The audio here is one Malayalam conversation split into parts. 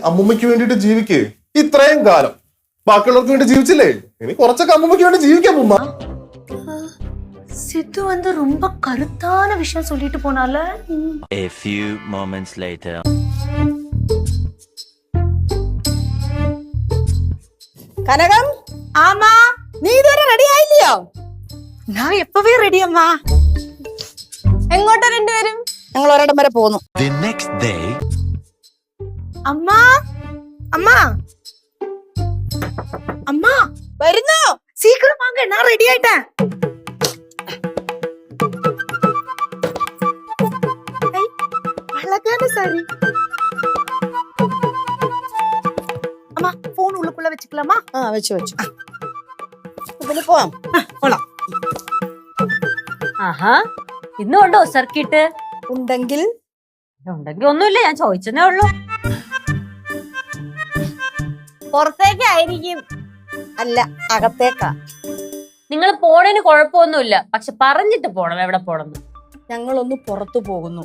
അമ്മൂമ്മയ്ക്ക് വേണ്ടിട്ട് ജീവിക്കേ. ഇത്രയും കാലം ബാക്കിയുള്ളവർക്ക് വേണ്ടി ജീവിച്ചില്ലേ, ഇനി കുറച്ചൊക്കെ അമ്മൂമ്മയ്ക്ക് വേണ്ടി ജീവിക്കാം അമ്മൂമ്മ. சித்து வந்து ரொம்ப கருத்தான விஷயம் சொல்லிட்டு போனால. A few moments later. കനകം, ஆமா, നീ ഇതുവരെ റെഡി ആയില്ലയോ? நான் எப்பவே ரெடி அம்மா. എങ്ങോട്ടാ രണ്ടുപേരും? ഞങ്ങൾ ഒരിടം വരെ പോന്നു. The next day. அம்மா அம்மா அம்மா വരുന്നു. சீக்கிரம் வாங்க, நான் ரெடி ஆயிட்டேன். அழகான சாரி. அம்மா போன் உள்ளுக்குள்ள வச்சுக்கலாமா? വെച്ചു വെച്ചു. പിന്നെ പോവാം. போலாம். ആഹാ, ഇന്നുണ്ടോ സർക്കിട്ട്? ഉണ്ടെങ്കിൽ ഉണ്ടെങ്കിൽ ഒന്നുമില്ല, ഞാൻ ചോദിച്ചതേ ഉള്ളൂ. പുറത്തേക്കായിരിക്കും. അല്ല, അകത്തേക്കാ. നിങ്ങൾ പോണേന് കുഴപ്പമൊന്നുമില്ല, പക്ഷെ പറഞ്ഞിട്ട് പോണം എവിടെ പോണം. ഞങ്ങളൊന്ന് പുറത്തു പോകുന്നു.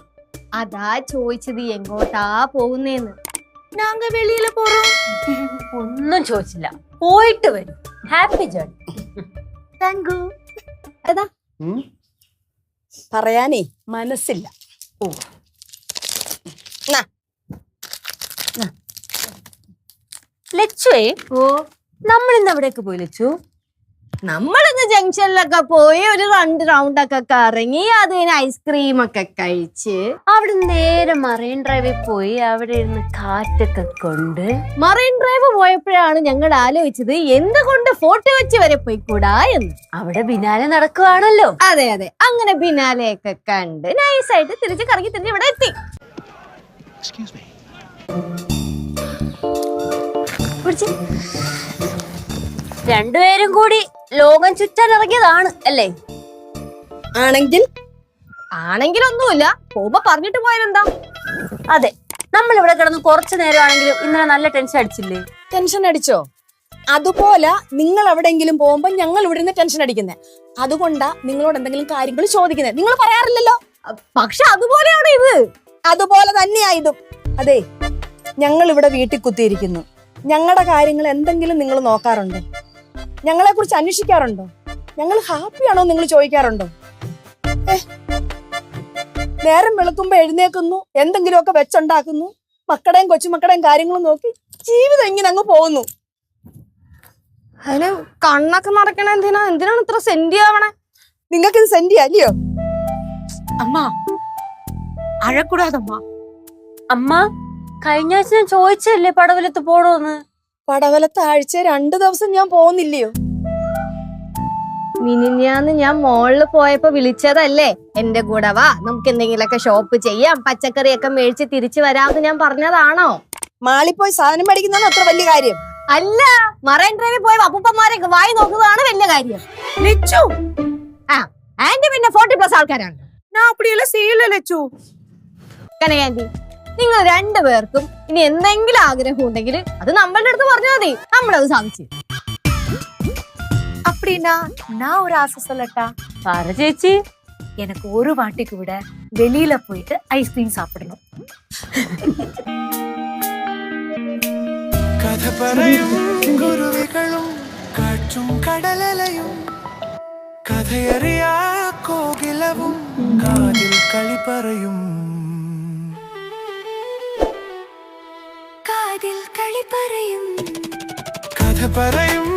അതാ ചോദിച്ചത് എങ്ങോട്ടാ പോകുന്നേന്ന്. நாங்க வெளியில போறோம். ഒന്നും ചോദിച്ചില്ല, പോയിട്ട് വരും. Happy journey. താങ്ക് അതാ പറയാനേ മനസ്സില്ല. ലച്ചുവേ, നമ്മൾ ഇന്ന് എവിടേക്ക് പോയി ലച്ചു? നമ്മളിന്ന് ജംഗ്ഷനിലൊക്കെ പോയി ഒരു 2 റൗണ്ടൊക്കെ കറങ്ങി, അതിന് ഐസ്ക്രീം ഒക്കെ കഴിച്ച് അവിടെ നേരെ മറൈൻ ഡ്രൈവിൽ പോയി അവിടെ ഇരുന്ന് കാറ്റൊക്കെ കൊണ്ട്. മറൈൻ ഡ്രൈവ് പോയപ്പോഴാണ് ഞങ്ങൾ ആലോചിച്ചത് എന്തുകൊണ്ട് ഫോട്ടോ വെച്ച് വരെ പോയിക്കൂടാ എന്ന്. അവിടെ ബിനാലെ നടക്കുവാണല്ലോ. അതെ അതെ, അങ്ങനെ ബിനാലെയൊക്കെ കണ്ട് നൈസായിട്ട് തിരിച്ച് കറങ്ങി തിരിച്ച് ഇവിടെ എത്തി. രണ്ടുപേരും കൂടി ലോകം ചുറ്റാൻ ഇറങ്ങിയതാണ് അല്ലേ? ആണെങ്കിലൊന്നുമില്ല, പോകുമ്പോ പറഞ്ഞിട്ട് പോയാലെന്താ? അതെ, നമ്മൾ ഇവിടെ കിടന്ന് കുറച്ചു നേരമാണെങ്കിലും ഇന്നലെ നല്ല ടെൻഷൻ അടിച്ചില്ലേ? ടെൻഷൻ അടിച്ചോ? അതുപോലെ നിങ്ങൾ എവിടെയെങ്കിലും പോകുമ്പോ ഞങ്ങൾ ഇവിടെ നിന്ന് ടെൻഷൻ അടിക്കുന്നത്. അതുകൊണ്ടാ നിങ്ങളോട് എന്തെങ്കിലും കാര്യങ്ങൾ ചോദിക്കുന്നത്. നിങ്ങൾ പറയാറില്ലല്ലോ. പക്ഷെ അതുപോലെയാണ് ഇത്. അതുപോലെ തന്നെയായതും. അതെ, ഞങ്ങൾ ഇവിടെ വീട്ടിൽ കുത്തിയിരിക്കുന്നു. ഞങ്ങളുടെ കാര്യങ്ങൾ എന്തെങ്കിലും നിങ്ങൾ നോക്കാറുണ്ടോ? ഞങ്ങളെ കുറിച്ച് അന്വേഷിക്കാറുണ്ടോ? ഞങ്ങൾ ഹാപ്പിയാണോ നിങ്ങൾ ചോദിക്കാറുണ്ടോ? നേരം വെളുക്കുമ്പോ എഴുന്നേക്കുന്നു, എന്തെങ്കിലുമൊക്കെ വെച്ചുണ്ടാക്കുന്നു, മക്കളുടെയും കൊച്ചുമക്കളുടെയും കാര്യങ്ങളും നോക്കി ജീവിതം ഇങ്ങനെ അങ്ങ് പോകുന്നു. അതിന് കണ്ണൊക്കെ നടക്കണ എന്തിനാണ് ഇത്ര സെന്റി ആവണേ? നിങ്ങൾക്ക് ഇത് സെന്റി അല്ലയോ? அம்மா அழக்கூடாதம்மா. അമ്മ, കഴിഞ്ഞ ആഴ്ച ഞാൻ ചോദിച്ചല്ലേ പടവലത്ത് പോണോന്ന്? പടവലത്ത് ആഴ്ച 2 ദിവസം ഞാൻ പോകുന്നില്ലയോ? മിനിഞ്ഞാന്ന് ഞാൻ മോളില് പോയപ്പോ വിളിച്ചതല്ലേ, എന്റെ കൂടെ വാ, നമുക്ക് എന്തെങ്കിലുമൊക്കെ ഷോപ്പ് ചെയ്യാം, പച്ചക്കറിയൊക്കെ മേടിച്ച് തിരിച്ചു വരാമെന്ന് ഞാൻ പറഞ്ഞതാണോ? മാളിൽ പോയി സാധനം മേടിക്കുന്നതാണ് അത്ര വലിയ കാര്യം അല്ല, മറൈൻ ഡ്രൈവിൽ പോയ അപ്പൂപ്പന്മാരൊക്കെ വായി നോക്കുന്നതാണ് വലിയ കാര്യം. லெச்சு, ആന്റി പിന്നെ 40+ ആൾക്കാരാണ്. நான் அப்படியெல்லாம் செய்யல லெச்சு. കനകാന്റി, നിങ്ങൾ 2 പേർക്കും ഇനി എന്തെങ്കിലും ആഗ്രഹം ഉണ്ടെങ്കിൽ അത് നമ്മളുടെ അടുത്ത് പറഞ്ഞാൽ മതി, നമ്മളത് സാധിച്ചു. அப்படின்னா நான் ஒரு ஆசை சொல்லட்டா? പറ ചേച്ചി. எனக்கு ஒரு வாட்டிக்கு விட வெளியில போயிட்டு ஐஸ்கிரீம் சாப்பிடணும். കഥ പറയും കുരുവികളും കാറ്റും കടലലയും കഥയറിയാ കോകിലവും കാതിൽ കളി പറയും. കാതിൽ കളി പറയും കഥ പറയും